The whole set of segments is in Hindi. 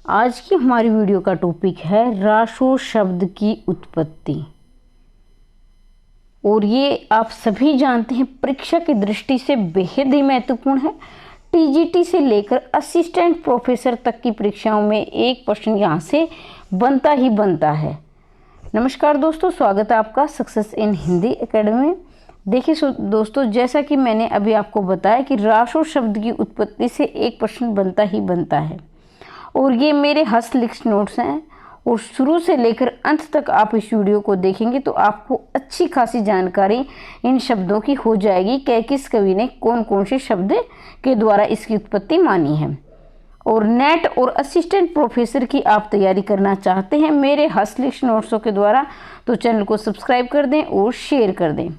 आज की हमारी वीडियो का टॉपिक है रासो शब्द की उत्पत्ति। और ये आप सभी जानते हैं परीक्षा की दृष्टि से बेहद ही महत्वपूर्ण है। टीजीटी से लेकर असिस्टेंट प्रोफेसर तक की परीक्षाओं में एक प्रश्न यहाँ से बनता ही बनता है। नमस्कार दोस्तों, स्वागत है आपका सक्सेस इन हिंदी एकेडमी में। देखिए दोस्तों, जैसा कि मैंने अभी आपको बताया कि रासो शब्द की उत्पत्ति से एक प्रश्न बनता ही बनता है और ये मेरे हस्तलिखित नोट्स हैं और शुरू से लेकर अंत तक आप इस वीडियो को देखेंगे तो आपको अच्छी खासी जानकारी इन शब्दों की हो जाएगी कि किस कवि ने कौन कौन से शब्द के द्वारा इसकी उत्पत्ति मानी है। और नेट और असिस्टेंट प्रोफेसर की आप तैयारी करना चाहते हैं मेरे हस्तलिखित नोट्सों के द्वारा तो चैनल को सब्सक्राइब कर दें और शेयर कर दें।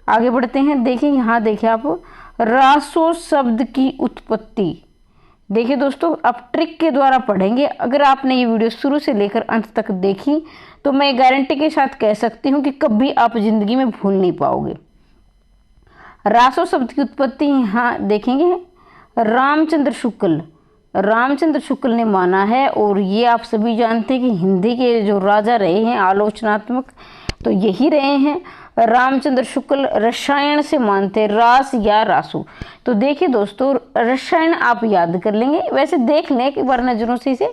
आगे बढ़ते हैं। देखिए यहाँ देखिए आप रासो शब्द की उत्पत्ति। देखिए दोस्तों, आप ट्रिक के द्वारा पढ़ेंगे। अगर आपने ये वीडियो शुरू से लेकर अंत तक देखी तो मैं गारंटी के साथ कह सकती हूँ कि कभी आप जिंदगी में भूल नहीं पाओगे। रासो शब्द की उत्पत्ति यहाँ देखेंगे रामचंद्र शुक्ल ने माना है। और ये आप सभी जानते हैं कि हिंदी के जो राजा रहे हैं आलोचनात्मक तो यही रहे हैं। रामचंद्र शुक्ल रसायन से मानते रास या रासु। तो देखिए दोस्तों, रसायन आप याद कर लेंगे, वैसे देख लें एक बार नजरों से, इसे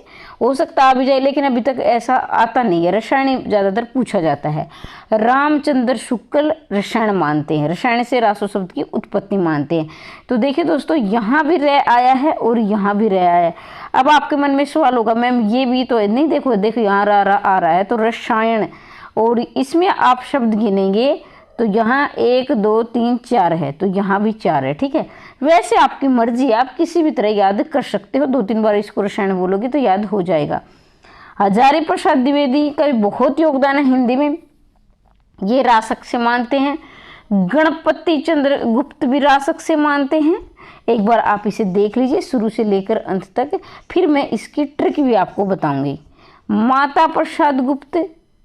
हो सकता आ भी जाए लेकिन अभी तक ऐसा आता नहीं है। रसायन ज़्यादातर पूछा जाता है। रामचंद्र शुक्ल रसायन मानते हैं, रसायन से रासो शब्द की उत्पत्ति मानते हैं। तो देखिए दोस्तों, यहाँ भी रह आया है और यहाँ भी रह आया है। अब आपके मन में सवाल होगा मैम ये भी तो नहीं, देखो यहाँ आ रहा है तो रसायन, और इसमें आप शब्द गिनेंगे तो यहाँ 1 2 3 4 है तो यहाँ भी 4 है। ठीक है, वैसे आपकी मर्जी, आप किसी भी तरह याद कर सकते हो। 2-3 बार इसको रसायन बोलोगे तो याद हो जाएगा। हजारी प्रसाद द्विवेदी का भी बहुत योगदान है हिंदी में, ये रासक से मानते हैं। गणपति चंद्र गुप्त भी रासक से मानते हैं। एक बार आप इसे देख लीजिए शुरू से लेकर अंत तक, फिर मैं इसकी ट्रिक भी आपको बताऊंगी। माता प्रसाद गुप्त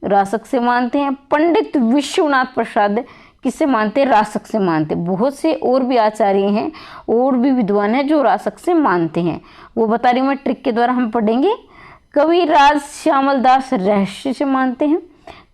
रासक से मानते हैं। पंडित विश्वनाथ प्रसाद किससे मानते हैं? रासक से मानते हैं। बहुत से और भी आचार्य हैं और भी विद्वान हैं जो रासक से मानते हैं, वो बता रही हूँ मैं, ट्रिक के द्वारा हम पढ़ेंगे। कविराज श्यामल दास रहस्य से मानते हैं।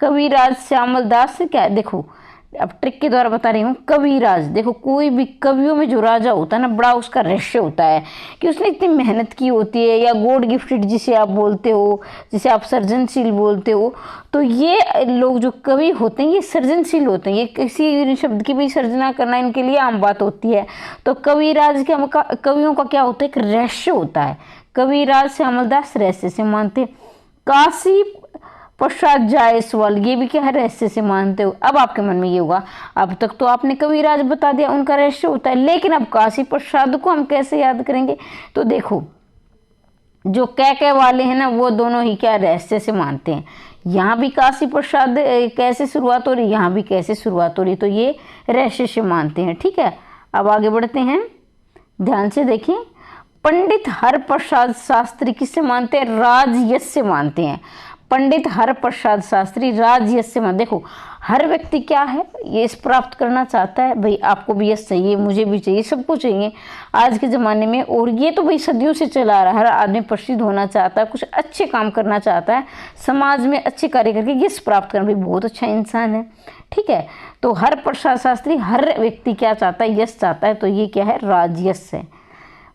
कविराज श्यामल दास क्या है, देखो अब ट्रिक के द्वारा बता रही हूँ। कविराज, देखो कोई भी कवियों में जो राजा होता है ना, बड़ा उसका रहस्य होता है कि उसने इतनी मेहनत की होती है, या गॉड गिफ्टेड जिसे आप बोलते हो, जिसे आप सृजनशील बोलते हो। तो ये लोग जो कवि होते हैं ये सृजनशील होते हैं, ये किसी शब्द की भी सर्जना करना इनके लिए आम बात होती है। तो कविराज का कवियों का क्या होता है, एक रहस्य होता है। कविराज श्यामल दास रहस्य से मानते। काशी प्रसाद जायसवाल, ये भी क्या है, रहस्य से मानते हो। अब आपके मन में ये होगा, अब तक तो आपने कविराज बता दिया उनका रहस्य होता है, लेकिन अब काशी प्रसाद को हम कैसे याद करेंगे? तो देखो जो कह वाले हैं ना वो दोनों ही क्या रहस्य से मानते हैं। यहाँ भी काशी प्रसाद कैसे शुरुआत हो रही, यहाँ भी कैसे शुरुआत हो रही, तो ये रहस्य से मानते हैं। ठीक है, अब आगे बढ़ते हैं, ध्यान से देखें। पंडित हरप्रसाद शास्त्री किससे मानते हैं? राजयश से मानते हैं। पंडित हरप्रसाद शास्त्री राजयश से मान। देखो हर व्यक्ति क्या है, यश प्राप्त करना चाहता है। भाई आपको भी यश चाहिए, मुझे भी चाहिए, सबको चाहिए आज के ज़माने में। और ये तो भाई सदियों से चला आ रहा है, हर आदमी प्रसिद्ध होना चाहता है, कुछ अच्छे काम करना चाहता है, समाज में अच्छे कार्य करके यश प्राप्त करना। भाई बहुत अच्छा इंसान है। ठीक है, तो हरप्रसाद शास्त्री, हर व्यक्ति क्या चाहता है, यश चाहता है, तो ये क्या है, राजयश है।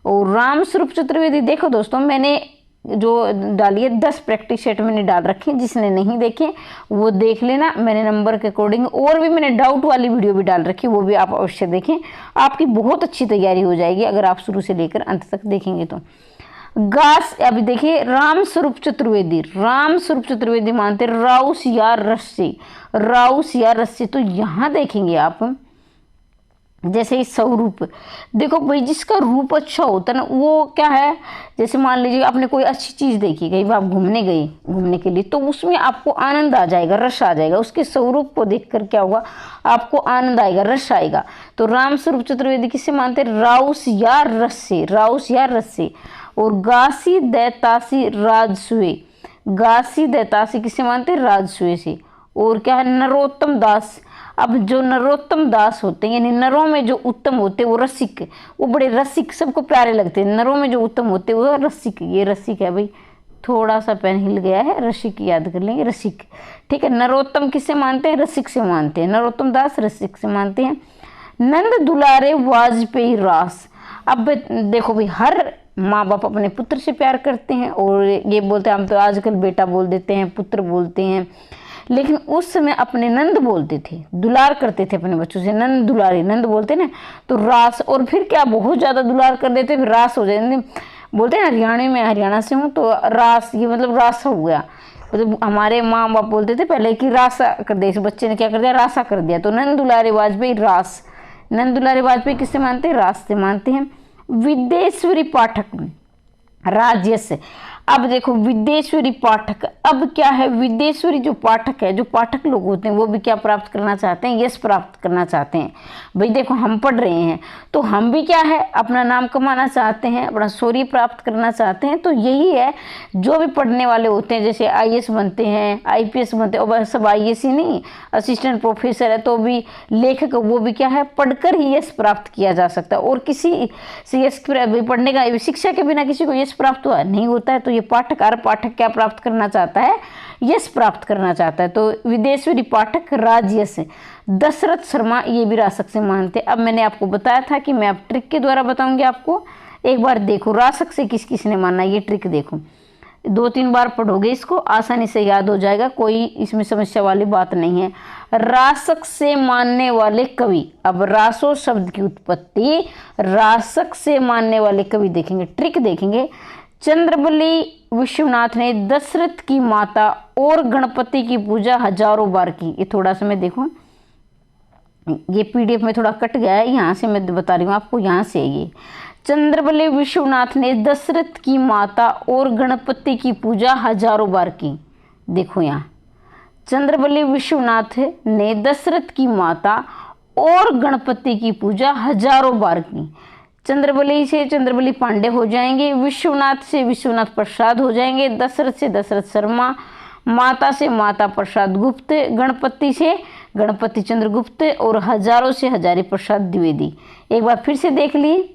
और रामस्वरूप चतुर्वेदी, देखो दोस्तों मैंने जो डाली है 10 प्रैक्टिस सेट मैंने डाल रखे हैं, जिसने नहीं देखे वो देख लेना। मैंने नंबर के अकॉर्डिंग और भी मैंने डाउट वाली वीडियो भी डाल रखी है, वो भी आप अवश्य देखें। आपकी बहुत अच्छी तैयारी हो जाएगी अगर आप शुरू से लेकर अंत तक देखेंगे तो। गास, अभी देखिए रामस्वरूप चतुर्वेदी मानते राउस या रस्सी। तो यहाँ देखेंगे आप जैसे स्वरूप, देखो भाई जिसका रूप अच्छा होता है ना वो क्या है, जैसे मान लीजिए आपने कोई अच्छी चीज़ देखी, कहीं आप घूमने गए घूमने के लिए, तो उसमें आपको आनंद आ जाएगा, रस आ जाएगा। उसके स्वरूप को देखकर क्या होगा, आपको आनंद आएगा, रस आएगा। तो रामस्वरूप चतुर्वेदी किससे मानते? राउस या रस्से। और गासी दैतासी किससे मानते? राजसूय से। और क्या है, नरोत्तम दास। अब जो नरोत्तम दास होते हैं यानी नरों में जो उत्तम होते हैं वो रसिक, वो बड़े रसिक, सबको प्यारे लगते हैं। नरों में जो उत्तम होते हैं वो रसिक, ये रसिक है भाई। थोड़ा सा पेन हिल गया है, रसिक याद कर लेंगे, रसिक। ठीक है, नरोत्तम किससे मानते हैं? रसिक से मानते हैं। नरोत्तम दास रसिक से मानते हैं। नंद दुलारे वाजपेयी रास। अब देखो भाई, हर माँ बाप अपने पुत्र से प्यार करते हैं और ये बोलते हैं, हम तो आजकल बेटा बोल देते हैं, पुत्र बोलते हैं, लेकिन उस समय अपने नंद बोलते थे, दुलार करते थे अपने बच्चों से, नंद दुलारे, नंद बोलते ना, तो रास, और फिर क्या बहुत ज़्यादा दुलार कर देते, फिर रास हो जाए। बोलते हैं हरियाणा में, हरियाणा से हूँ तो रास, ये मतलब रास हो गया। मतलब हमारे माँ बाप बोलते थे पहले कि रासा कर दे, इस बच्चे ने क्या कर दिया, रासा कर दिया। तो नंद दुलारे वाजपेयी रास, नंद दुलारे वाजपेयी किससे मानते हैं? रास से मानते हैं। विदेश्वरी पाठक राज्य से। अब देखो विदेश्वरी पाठक, अब क्या है, विदेश्वरी जो पाठक है, जो पाठक लोग होते हैं वो भी क्या प्राप्त करना चाहते हैं? यश प्राप्त करना चाहते हैं। भाई देखो हम पढ़ रहे हैं तो हम भी क्या है, अपना नाम कमाना चाहते हैं, अपना शौर्य प्राप्त करना चाहते हैं। तो यही है, जो भी पढ़ने वाले होते हैं, जैसे IAS बनते हैं, IPS बनते हैं, और सब IAS ही नहीं, असिस्टेंट प्रोफेसर है तो भी लेखक, वो भी क्या है, पढ़कर ही यश प्राप्त किया जा सकता है। और किसी से यश पढ़ने का, शिक्षा के बिना किसी को यश प्राप्त नहीं होता है। तो ये पाठक, हर पाठक क्या प्राप्त करना चाहता है? यश प्राप्त करना चाहता है। तो विदेश्वरी पाठक राजयश। दशरथ शर्मा ये भी रासक से मानते। अब मैंने आपको बताया था कि मैं अब ट्रिक के द्वारा बताऊंगी आपको, एक बार देखो रासक से किस किस ने माना, ये ट्रिक देखो, 2-3 बार पढ़ोगे इसको, आसानी से याद हो जाएगा, कोई इसमें समस्या वाली बात नहीं है। रासक से मानने वाले कवि, अब रासो शब्द की उत्पत्ति, रासक से मानने वाले कवि देखेंगे, ट्रिक देखेंगे। चंद्रबली विश्वनाथ ने दशरथ की माता और गणपति की पूजा हजारों बार की। ये थोड़ा सा मैं देखो, ये PDF में थोड़ा कट गया है, यहाँ से मैं बता रही हूँ आपको, यहाँ से ये चंद्रबली विश्वनाथ ने दशरथ की माता और गणपति की पूजा हजारों बार की। देखो यहाँ चंद्रबली विश्वनाथ ने दशरथ की माता और गणपति की पूजा हजारों बार की। चंद्रबली से चंद्रबली पांडे हो जाएंगे, विश्वनाथ से विश्वनाथ प्रसाद हो जाएंगे, दशरथ से दशरथ शर्मा, माता से माता प्रसाद गुप्त, गणपति से गणपति चंद्र गुप्त, और हजारों से हजारी प्रसाद द्विवेदी। एक बार फिर से देख लिए,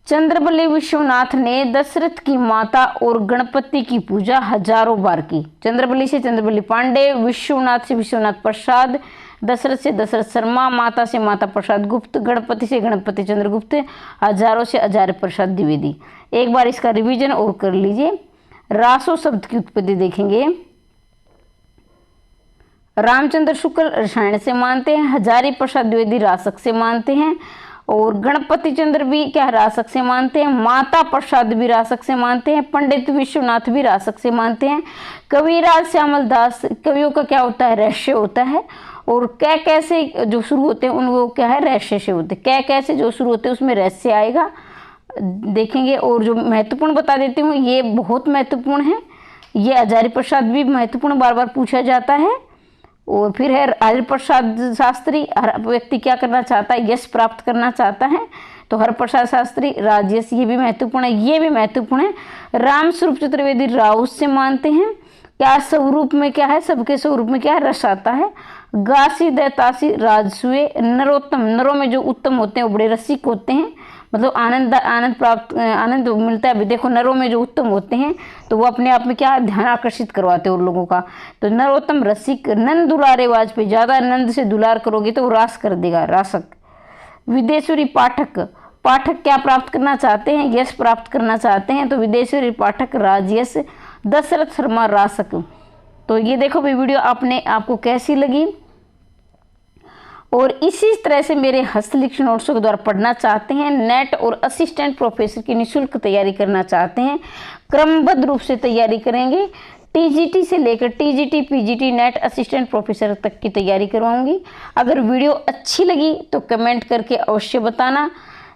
चंद्रबली विश्वनाथ ने दशरथ की माता और गणपति की पूजा हजारों बार की। चंद्रबली से चंद्रबली पांडे, विश्वनाथ से विश्वनाथ प्रसाद, दशरथ से दशरथ शर्मा, माता से माता प्रसाद गुप्त, गणपति से गणपति चंद्र गुप्त, हजारों से हजार प्रसाद द्विवेदी। एक बार इसका रिवीजन और कर लीजिए। रासो शब्द की उत्पत्ति देखेंगे, रामचंद्र शुक्ल रसायन से मानते हैं, हजारी प्रसाद द्विवेदी रासक से मानते हैं, और गणपति चंद्र भी क्या रासक से मानते हैं, माता प्रसाद भी रासक से मानते हैं, पंडित विश्वनाथ भी रासक से मानते हैं। कविराज श्यामल दास, कवियों का क्या होता है, रहस्य होता है, और कै कैसे जो शुरू होते हैं उन वो क्या है, रहस्य से होते हैं। कै कैसे जो शुरू होते हैं उसमें रहस्य आएगा, देखेंगे। और जो महत्वपूर्ण बता देती हूँ, ये बहुत महत्वपूर्ण है, ये हजारी प्रसाद भी महत्वपूर्ण, बार बार पूछा जाता है। और फिर है हरि प्रसाद शास्त्री, हर व्यक्ति क्या करना चाहता है, यश प्राप्त करना चाहता है, तो हर प्रसाद शास्त्री राजयश, ये भी महत्वपूर्ण है, ये भी महत्वपूर्ण है। राम स्वरूप चतुर्वेदी राउत से मानते हैं, क्या स्वरूप में क्या है, सबके स्वरूप में क्या है, रस आता है। गासी दैतासी राजसूय, नरोत्तम, नरों में जो उत्तम होते हैं वो बड़े रसिक होते हैं, मतलब आनंद प्राप्त, आनंद मिलता है। अभी देखो नरों में जो उत्तम होते हैं तो वो अपने आप में क्या ध्यान आकर्षित करवाते हैं उन लोगों का। तो नरोत्तम रसिक, नंद दुलारे वाजपेयी, ज़्यादा नंद से दुलार करोगे तो वो रास कर देगा, रासक। विदेश्वरी पाठक, पाठक क्या प्राप्त करना चाहते हैं, यश प्राप्त करना चाहते हैं, तो विदेश्वरी पाठक राजयश, दशरथ शर्मा रासक। तो ये देखो भी वीडियो आपको कैसी लगी, और इसी तरह से मेरे हस्तलिखित नोट्सों के द्वारा पढ़ना चाहते हैं, नेट और असिस्टेंट प्रोफेसर की निःशुल्क तैयारी करना चाहते हैं, क्रमबद्ध रूप से तैयारी करेंगे। TGT से लेकर TGT, PGT, net, assistant professor तक की तैयारी करवाऊंगी। अगर वीडियो अच्छी लगी तो कमेंट करके अवश्य बताना,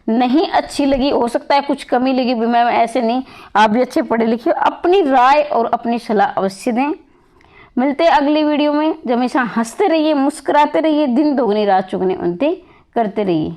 नहीं अच्छी लगी, हो सकता है कुछ कमी लगी भी, मैम ऐसे नहीं, आप भी अच्छे पढ़े लिखे, अपनी राय और अपनी सलाह अवश्य दें। मिलते हैं अगली वीडियो में। हमेशा हंसते रहिए, मुस्कुराते रहिए, दिन दोगुनी रात चौगुनी उन्नति करते रहिए।